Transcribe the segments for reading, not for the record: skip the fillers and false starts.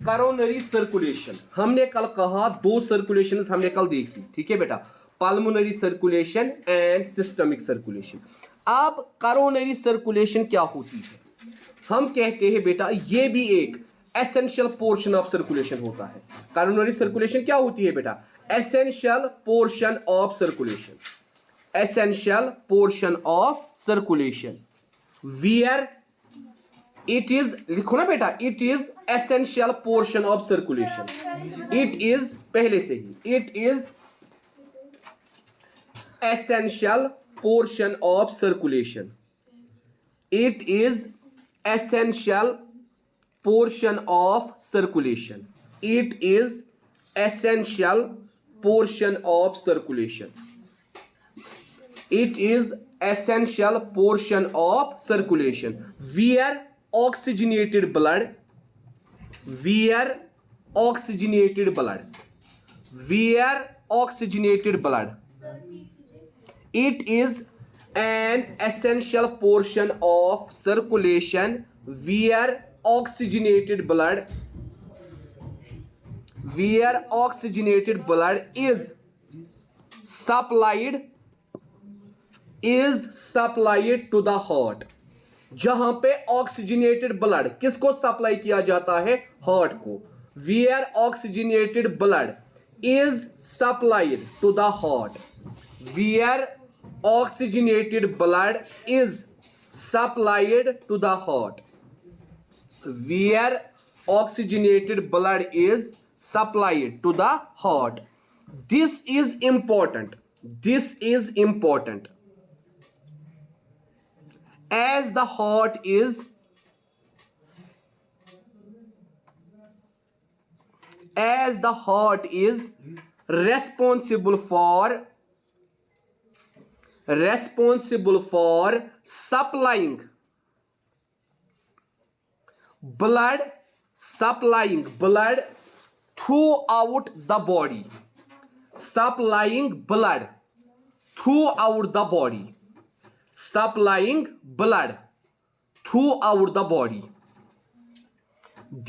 Coronary circulation, हमने कल कहा दो सर्कुलेशन हमने कल देखी, ठीक है बेटा, pulmonary circulation and systemic circulation. अब करोनरी सर्कुलेशन क्या होती है? हम कहते हैं बेटा ये भी एक एसेंशियल पोर्शन ऑफ सर्कुलेशन होता है। करोनरी सर्कुलेशन क्या होती है बेटा? Essential portion of circulation, essential portion of circulation, where it is, लिखो ना बेटा, it is essential portion of circulation, it is पहले से ही, it is essential portion of circulation, it is essential portion of circulation, it is essential portion of circulation, it is essential portion of circulation where oxygenated blood, where oxygenated blood, where oxygenated blood, it is an essential portion of circulation where oxygenated blood, where oxygenated blood is supplied to the heart, जहां पे oxygenated blood किसको supply किया जाता है? Heart को। Where oxygenated blood is supplied to the heart, where oxygenated blood is supplied to the heart, where oxygenated blood is supplied to the heart. This is important, this is important as the heart is responsible for supplying blood throughout the body, supplying blood throughout the body, supplying blood throughout the body.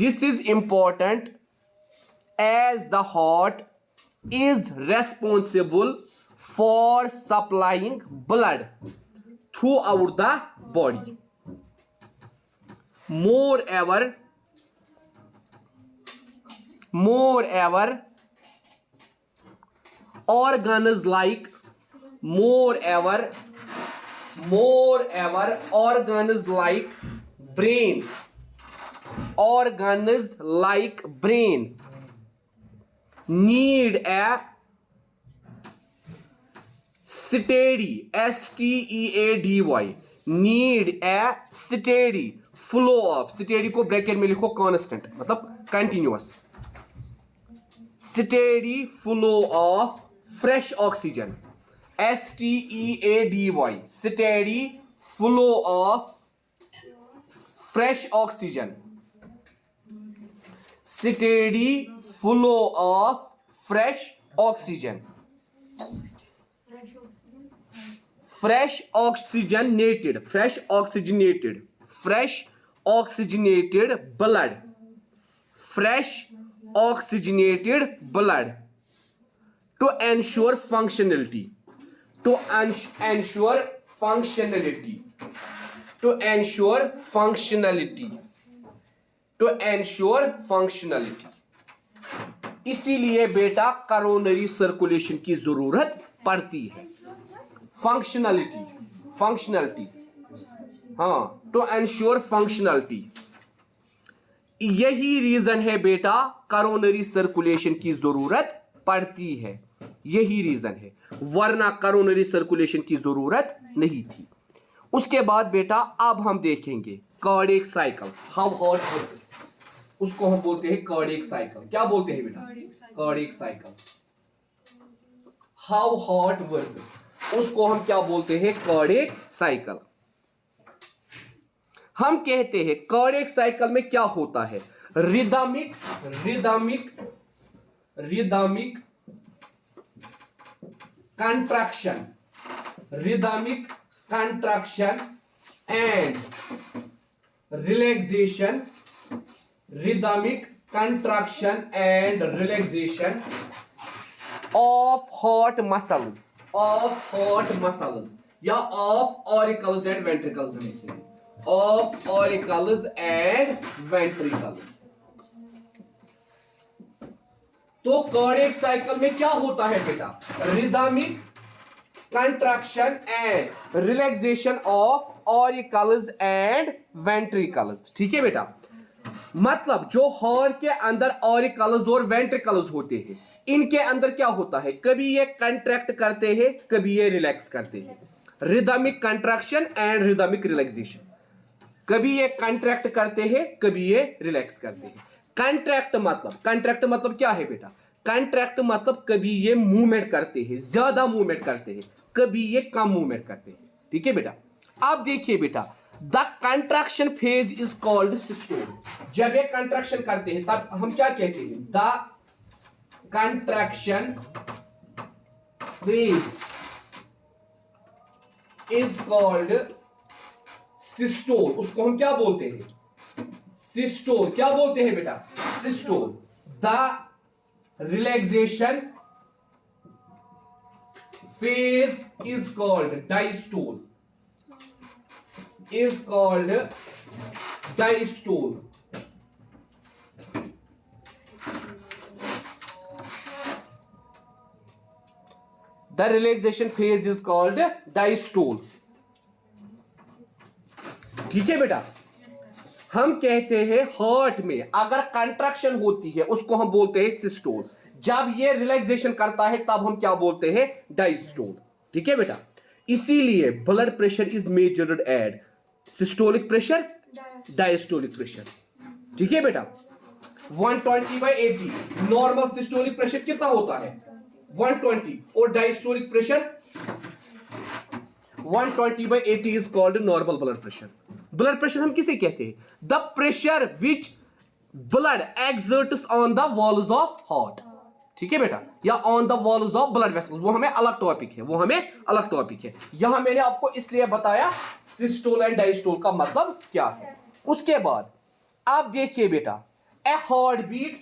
This is important as the heart is responsible for supplying blood throughout the body. Moreover, organs like organs like brain need a steady, steady, need a steady flow of, steady को bracket में लिखो constant, मतलब continuous, steady flow of fresh oxygen, steady, steady flow of fresh oxygen, steady flow of fresh oxygen, fresh oxygenated blood, fresh oxygenated blood to ensure functionality, to ensure functionality, to ensure functionality, to ensure functionality। इसीलिए बेटा coronary circulation की जरूरत पड़ती है। Functionality, functionality, हाँ, to ensure functionality. यही reason है बेटा करोनरी सर्कुलेशन की जरूरत पड़ती है, यही रीजन है, वरना करोनरी सर्कुलेशन की जरूरत नहीं थी। उसके बाद बेटा अब हम देखेंगे cardiac cycle, how heart works, उसको हम बोलते हैं कार्डियक साइकिल। क्या बोलते हैं बेटा? Cardiac cycle. How heart works, उसको हम क्या बोलते हैं? Cardiac cycle. हम कहते हैं कार्डियक साइकिल में क्या होता है? Rhythmic contraction, rhythmic contraction and relaxation, rhythmic contraction and relaxation of heart muscles, या of auricles and ventricles में, of auricles and ventricles। तो कार्डियक साइकिल में क्या होता है बेटा? Rhythmic contraction and relaxation of auricles and ventricles. ठीक है बेटा, मतलब जो हार्ट के अंदर ऑरिकल्स और वेंट्रिकल्स होते हैं, इनके अंदर क्या होता है? कभी ये कंट्रैक्ट करते हैं, कभी ये रिलैक्स करते हैं। Rhythmic contraction and rhythmic relaxation, कभी ये कंट्रैक्ट करते हैं, कभी ये रिलैक्स करते हैं। कंट्रैक्ट मतलब क्या है बेटा? कंट्रैक्ट मतलब कभी ये मूवमेंट करते हैं, ज्यादा मूवमेंट करते हैं, कभी ये कम मूवमेंट करते हैं। ठीक है बेटा, अब देखिए बेटा, the contraction phase is called systole. जब ये कंट्रैक्शन करते हैं तब हम क्या कहते हैं? The contraction phase is called systole. उसको हम क्या बोलते हैं? सिस्टोल। क्या बोलते हैं बेटा? Systole. The relaxation phase is called diastole, is called diastole। The relaxation phase is called diastole। ठीक है बेटा, हम कहते हैं हार्ट में अगर कंट्रैक्शन होती है उसको हम बोलते हैं सिस्टोल, जब ये रिलैक्सेशन करता है तब हम क्या बोलते हैं? डायस्टोल। ठीक है बेटा, इसीलिए blood pressure is measured eight systolic pressure, diastolic pressure. ठीक है बेटा, 120/80 नॉर्मल सिस्टोलिक प्रेशर कितना होता है? 120, और diastolic pressure 120/80 is called normal blood pressure. Blood pressure हम किसे कहते हैं? The pressure which blood exerts on the walls of heart. ठीक है बेटा, या on the walls of blood vessels, वो हमें अलग टॉपिक है, यहां मैंने आपको इसलिए बताया सिस्टोल एंड डायस्टोल का मतलब क्या है। उसके बाद आप देखिए बेटा, ए हार्ट बीट,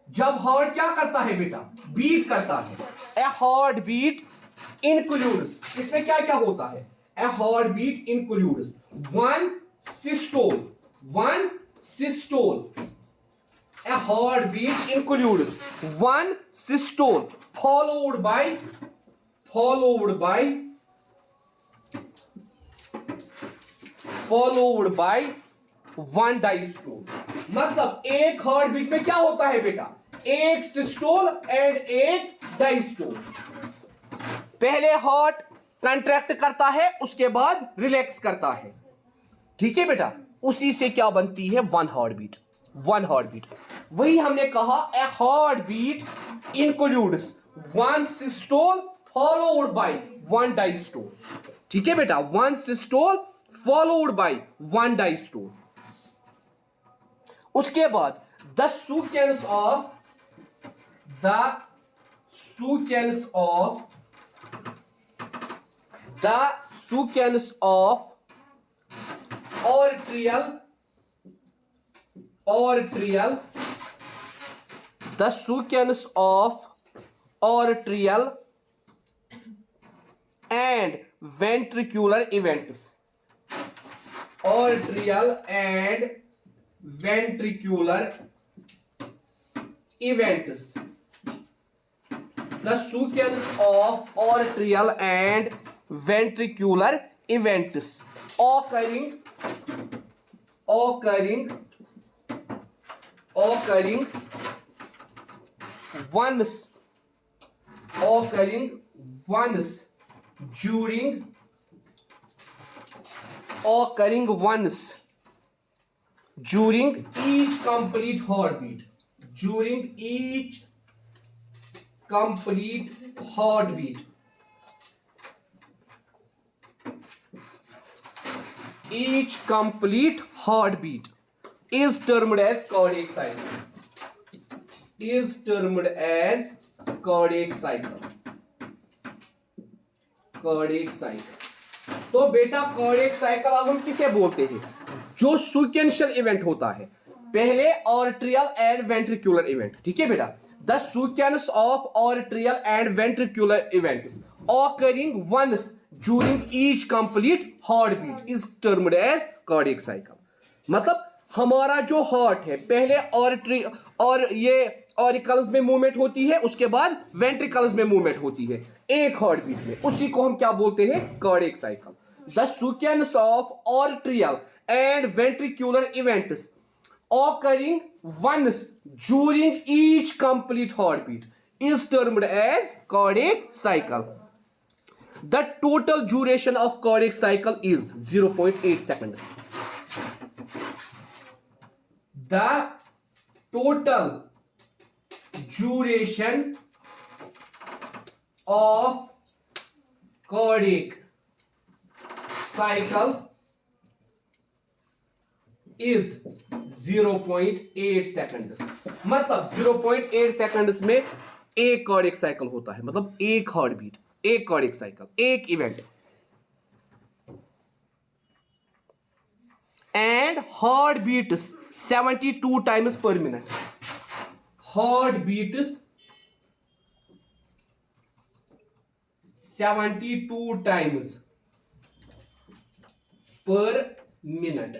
जब हार्ट क्या करता है बेटा? बीट करता है। ए हार्ट बीट इंक्लूड्स, इसमें क्या क्या होता है? A heart beat includes one systole. A heartbeat includes one systole followed by one diastole। मतलब एक हार्ट बीट में क्या होता है बेटा? एक सिस्टोल एंड एक डायस्टोल। पहले हार्ट कंट्रैक्ट करता है, उसके बाद रिलैक्स करता है। ठीक है बेटा, उसी से क्या बनती है? One heart beat. वही हमने कहा, a heart beat includes one systole followed by one diastole. ठीक है बेटा, one systole followed by one diastole. उसके बाद the sequence of arterial the sequence of arterial and ventricular events, the sequence of arterial and ventricular events occurring once during each complete heartbeat, each complete heartbeat is termed as cardiac cycle, तो बेटा cardiac cycle अब हम किसे बोलते हैं? जो sequential event होता है, पहले ऑर्ट्रियल एंड वेंट्रिकुलर इवेंट, ठीक है बेटा, the sequence of atrial and ventricular events occurring once during each complete heartbeat is termed as cardiac cycle। मतलब हमारा जो हार्ट है, पहले ऑर्ट्री और ये ऑरिकल्स में मूवमेंट होती है, उसके बाद वेंट्रिकल्स में मूवमेंट होती है एक हार्ट बीट में, उसी को हम क्या बोलते हैं, cardiac cycle. The sequence of atrial and ventricular events occurring once during each complete heartbeat is termed as cardiac cycle। The total duration of cardiac cycle is 0.8 seconds। The total duration of cardiac cycle is 0.8 seconds. मतलब 0.8 seconds में एक cardiac cycle होता है, मतलब एक heart beat, एक cardiac cycle, एक event. And heart beats 72 times per minute. Heart beats 72 times per minute.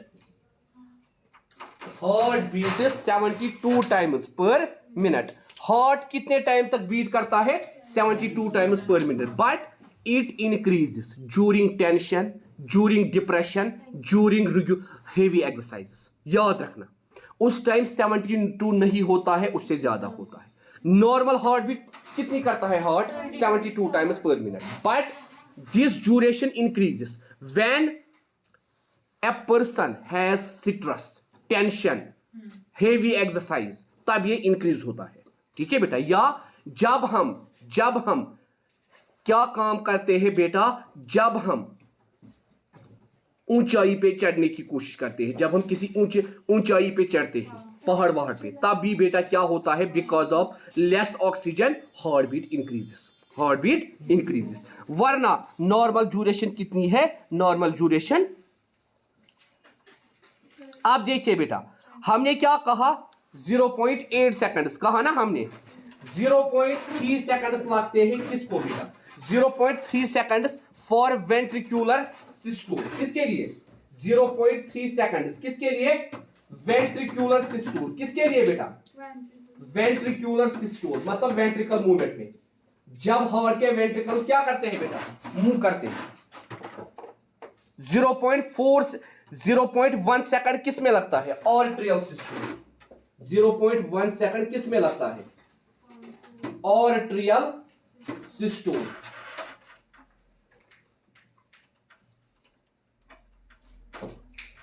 Heart beat 72 times per minute. Heart कितने टाइम तक बीट करता है, 72 times per minute, but it increases during tension, during depression, during heavy exercises. याद रखना, उस time 72 नहीं होता है, उससे ज्यादा होता है। नॉर्मल हार्ट बीट कितनी करता है heart, 72 times per minute, but this duration increases when a person has stress, tension, heavy exercise, तब ये इंक्रीज होता है, ठीक है बेटा। या जब हम क्या काम करते हैं बेटा, जब हम ऊंचाई पे चढ़ने की कोशिश करते हैं, जब हम किसी ऊंचाई पे चढ़ते हैं, पहाड़ पे, तब भी बेटा क्या होता है, because of less oxygen heart beat increases. वरना नॉर्मल ड्यूरेशन कितनी है, नॉर्मल ड्यूरेशन, आप देखिए बेटा, हमने क्या कहा, 0.8 सेकंड्स कहा ना हमने। 0.3 सेकंड्स लगते हैं किसको बेटा, 0.3 सेकंड्स फॉर वेंट्रिकुलर सिस्टोल। किसके लिए 0.3 सेकंड्स, किसके लिए, वेंट्रिकुलर सिस्टोल। किसके लिए बेटा, वेंट्रिकुलर सिस्टोल, मतलब वेंट्रिकल मूवमेंट में जब हार्ट के वेंट्रिकल्स क्या करते हैं बेटा, मूव करते हैं। 0.1 सेकंड किस में लगता है, ऑर्ट्रियल सिस्टोल। 0.1 सेकंड किस में लगता है, ऑर्ट्रियल सिस्टोल।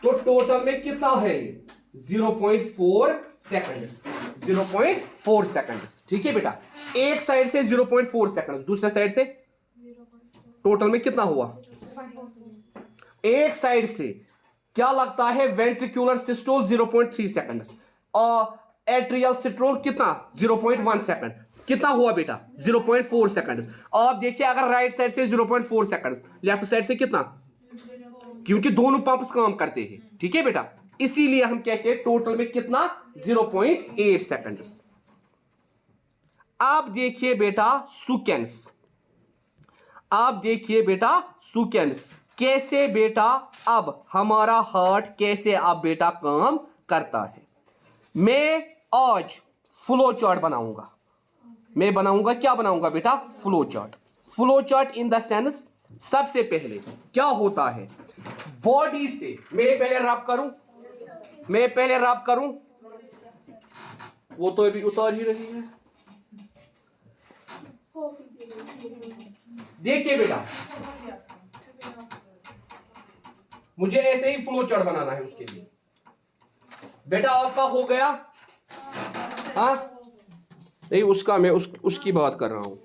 तो टोटल में कितना है, 0.4 सेकंड्स, 0.4 सेकंड्स, ठीक है बेटा। एक साइड से 0.4 सेकंड्स, दूसरे साइड से टोटल में कितना हुआ, एक साइड से क्या लगता है, वेंट्रिकुलर सिस्टोल 0.3 सेकंड्स और एट्रियल सिस्टोल कितना, 0.1 सेकंड। कितना हुआ बेटा, 0.4 सेकंड्स। आप देखिए, अगर राइट साइड से 0.4 सेकंड्स, लेफ्ट साइड से कितना, क्योंकि दोनों पंप्स काम करते हैं, ठीक है बेटा, इसीलिए हम कहते हैं टोटल में कितना, 0.8 सेकंड्स। आप देखिए बेटा सीक्वेंस, आप देखिए बेटा सीक्वेंस, कैसे बेटा अब हमारा हार्ट कैसे अब बेटा काम करता है। मैं आज फ्लो चार्ट बनाऊंगा, मैं बनाऊंगा, क्या बनाऊंगा बेटा, flow chart. Flow chart in the sense, सबसे पहले क्या होता है, बॉडी से मैं पहले रब करूं, वो तो अभी उतार ही रही है। देखिए बेटा, मुझे ऐसे ही फ्लो चार्ट बनाना है, उसके लिए बेटा आपका हो गया, हाँ नहीं, उसका मैं उसकी बात कर रहा हूं।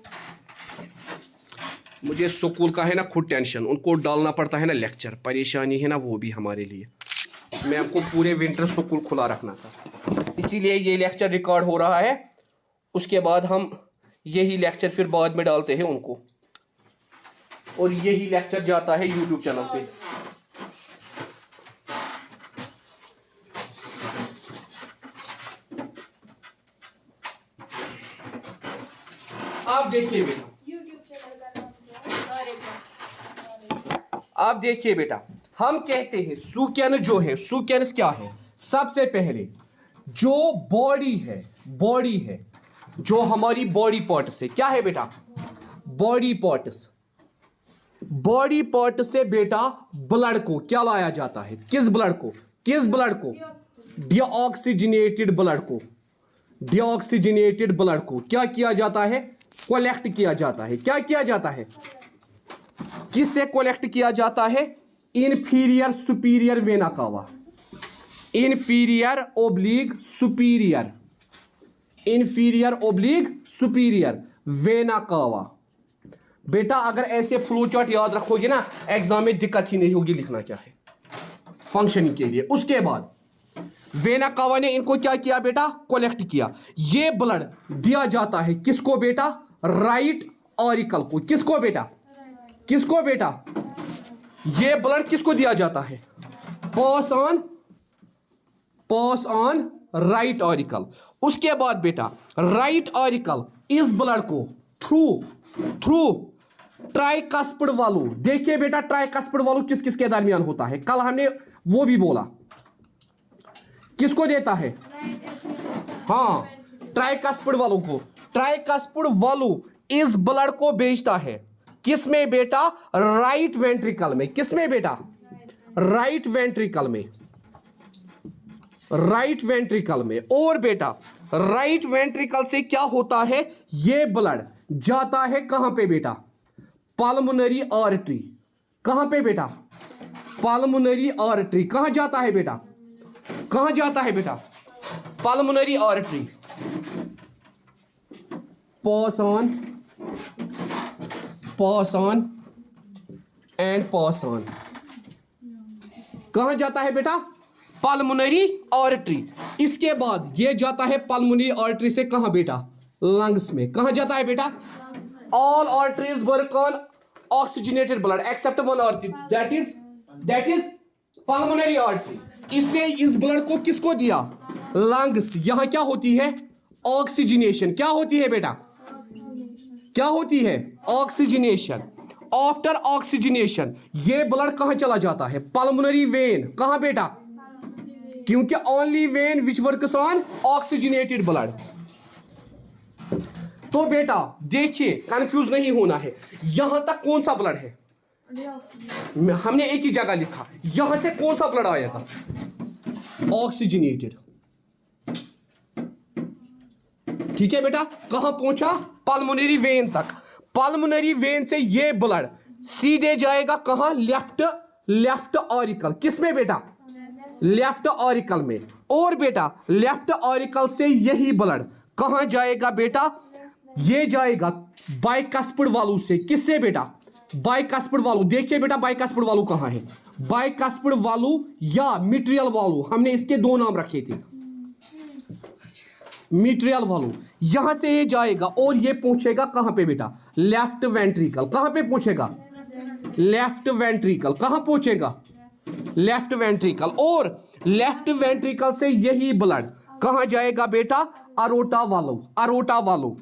मुझे स्कूल का है ना खुद टेंशन, उनको डालना पड़ता है ना लेक्चर, परेशानी है ना वो भी हमारे लिए। मैं आपको पूरे विंटर स्कूल खुला रखना था, इसीलिए ये लेक्चर रिकॉर्ड हो रहा है, उसके बाद हम यही लेक्चर फिर बाद में डालते हैं उनको, और यही लेक्चर जाता है यूट्यूब चैनल पे। आप देखिए बेटा, आप देखिए बेटा, हम कहते हैं सुकेन जो है, सुकेन्स क्या है? सबसे पहले जो बॉडी है, जो हमारी बॉडी पार्ट्स है, क्या है बेटा? Body parts. बॉडी पार्ट से बेटा ब्लड को क्या लाया जाता है? किस ब्लड को? किस ब्लड को? डीऑक्सीजनेटेड ब्लड को। डीऑक्सीजनेटेड ब्लड को क्या किया जाता है? कलेक्ट किया जाता है। क्या किया जाता है? किससे कलेक्ट किया जाता है? Inferior superior vena cava. Inferior oblique superior, inferior oblique superior vena cava. बेटा अगर ऐसे फ्लो चार्ट याद रखोगे ना, एग्जाम में दिक्कत ही नहीं होगी लिखना क्या है फंक्शनिंग के लिए। उसके बाद वेना कावा ने इनको क्या किया बेटा? कलेक्ट किया। ये ब्लड दिया जाता है किसको बेटा? राइट ऑरिकल को। किसको बेटा? किसको बेटा? ये ब्लड किसको दिया जाता है? Pass on right auricle. उसके बाद बेटा राइट ऑरिकल इस ब्लड को थ्रू ट्राइकस्पिड वालू। देखिए बेटा ट्राइकस्पिड वालू किस किस के दरमियान होता है? कल हमने वो भी बोला। किसको देता है? हाँ, ट्राइकस्पिड वालू को। ट्राइकस्पिड वालू इस ब्लड को भेजता है किस में बेटा? राइट वेंट्रिकल में। किस में बेटा? राइट वेंट्रिकल में। राइट वेंट्रिकल में। और बेटा राइट वेंट्रिकल से क्या होता है? ये ब्लड जाता है कहां पे बेटा? Pulmonary artery. कहां पे बेटा? Pulmonary artery. कहां जाता है बेटा? कहां जाता है बेटा? Pulmonary artery. Pass on and pass on. कहां जाता है बेटा? Pulmonary artery. इसके बाद ये जाता है पल्मोनरी आर्टरी से कहां बेटा? लंग्स में। कहां जाता है बेटा? All arteries work on oxygenated blood except one artery, that is pulmonary artery. इसने इस ब्लड को किसको दिया? लंग्स। यहां क्या होती है? ऑक्सीजनेशन। क्या होती है बेटा? क्या होती है? ऑक्सीजनेशन। आफ्टर ऑक्सीजनेशन ये ब्लड कहां चला जाता है? Pulmonary vein. कहां बेटा? क्योंकि only when which works on oxygenated blood. तो बेटा देखिए कंफ्यूज नहीं होना है। यहां तक कौन सा ब्लड है? हमने एक ही जगह लिखा। यहां से कौन सा ब्लड आएगा? ऑक्सीजनेटेड। ठीक है बेटा। कहां पहुंचा? पल्मोनरी वेन तक। पल्मोनरी वेन से ये ब्लड सीधे जाएगा कहां? Left auricle. किसमें बेटा? लेफ्ट ऑरिकल में। और बेटा लेफ्ट ऑरिकल से यही ब्लड कहां जाएगा बेटा? ये जाएगा बाइकस्पिड वालू से। किससे बेटा? बाइकस्पिड वालू। देखिए बेटा बाइकस्पिड वालू कहां है? बाइकस्पिड वालू या मिट्रियल वालू, हमने इसके दो नाम रखे थे। मिट्रियल वालू। यहां से ये जाएगा और ये पहुंचेगा कहां पे बेटा? Left ventricle. कहां पे पहुंचेगा? Left ventricle. कहां पहुंचेगा? Left ventricle. और लेफ्ट वेंट्रिकल से यही ब्लड कहां जाएगा बेटा? अरोटा वालू। अरोटा वालू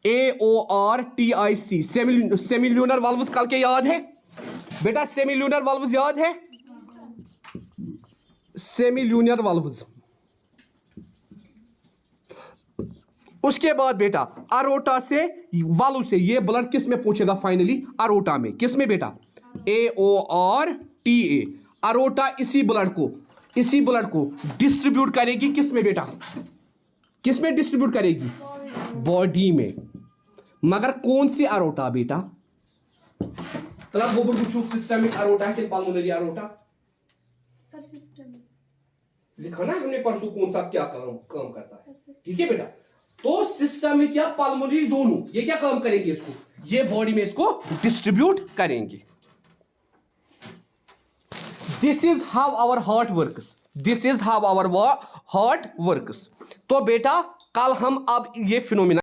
AORTIC। सेमिल्यूनर वाल्व्स कल के याद है बेटा? सेमिल्यूनर वाल्व्स याद है? Semilunar valves. उसके बाद बेटा अरोटा से वालू से ये ब्लड किस में पहुंचेगा? फाइनली अरोटा में। किस में बेटा? AORTA। अरोटा इसी ब्लड को डिस्ट्रीब्यूट करेगी किस में बेटा? किस में डिस्ट्रीब्यूट करेगी? बॉडी में। मगर कौन सी अरोटा बेटा? मतलब वो सिस्टमिक अरोटा है कि पल्मोनरी अरोटा? सर सिस्टमिक लिखा ना हमने परसों कौन सा क्या काम करता है। ठीक है बेटा। तो सिस्टमिक या पल्मोनरी दोनों ये क्या काम करेंगे? इसको ये बॉडी में इसको डिस्ट्रीब्यूट करेंगे। This is how our heart works. This is how our heart works. तो बेटा कल हम अब ये फिनोमिना